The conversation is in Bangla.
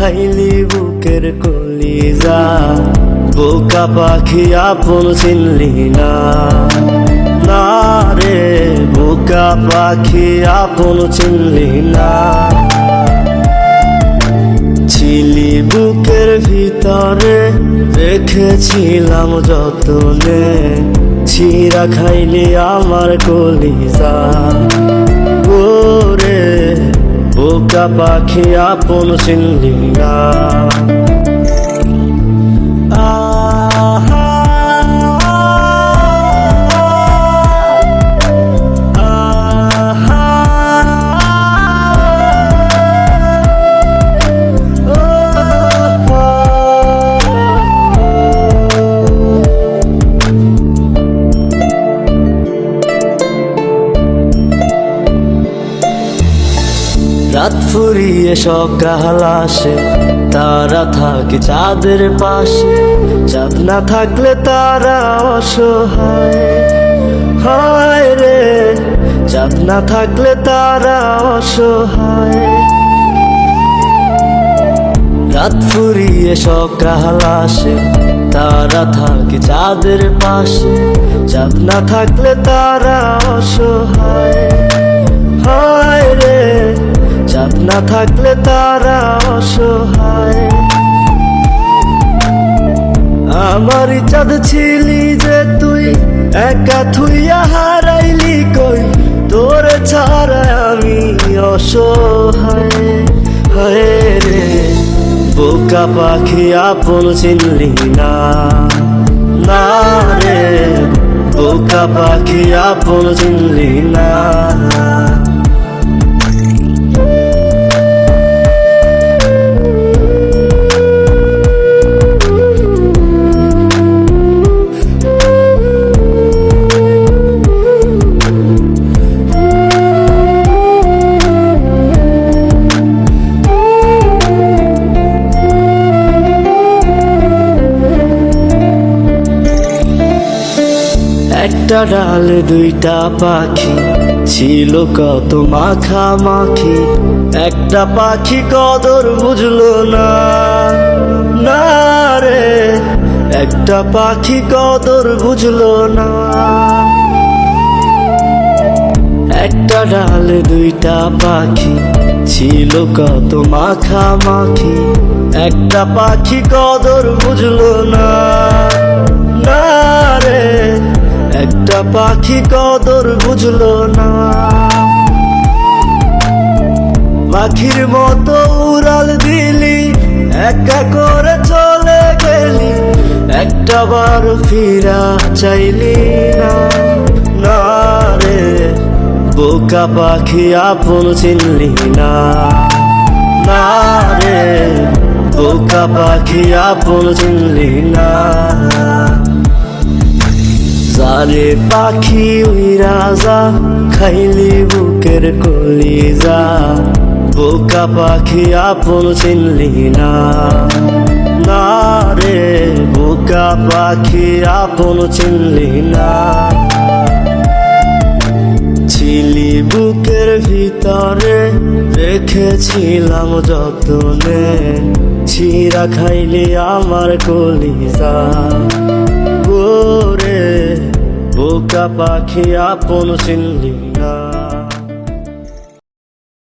খাইলি বুকের কলিজা, বোকা পাখি আপন চিনলি না। না রে বোকা পাখি আপন চিনলি না। ছিলি বুকের ভিতরে রেখেছিলাম যতনে, ছিঁড়া খাইলি আমার কলিজা। ওরে বোকা পাখি আপন চিনলি না। রাত ফুরিয়ে সকাল আসে, তারা থাকে চাঁদের পাশে। চাঁদ না থাকলে তারা অসহায়, হায় রে চাঁদ না থাকলে তারা অসহায়। রাত ফুরিয়ে সকাল আসে, তারা থাকে চাঁদের পাশে। চাঁদ না থাকলে তারা অসহায়, হায় রে চাঁদ না থাকলে তারা অসহায়। আমারই চাঁদ ছিলি যে তুই, একা থুইয়া হারাইলি কই। তোর ছাড়া আমি অসহায়, হায় রে বোকা পাখি আপন চিনলি না। না রে বোকা পাখি আপন চিনলি না। একটা ডালে দুইটা পাখি, ছিল কত মাখামাখি। একটা পাখি কদর বুঝলো না। না রে একটা পাখি কদর বুঝলো না। একটা ডালে দুইটা পাখি, ছিল কত মাখামাখি। একটা পাখি কদর বুঝলো না। না রে একটা পাখি কদর বুঝলো না। পাখির মতো উড়াল দিলি, একা করে চলে গেলি। একটা বার ফিরা চাইলি না। না রে বোকা পাখি আপন চিনলি না। না রে বোকা পাখি আপন চিনলি না। যারে পাখি উইরা যা, খাইলি বুকের কলিজা। বোকা পাখি আপন চিনলি না। না রে বোকা পাখি আপন চিনলি না। ছিলি বুকের ভিতরে রেখেছিলাম যতনে, ছিঁড়া খাইলি আমার কলিজা। ওরে বোকা পাখি আপন চিনলি না।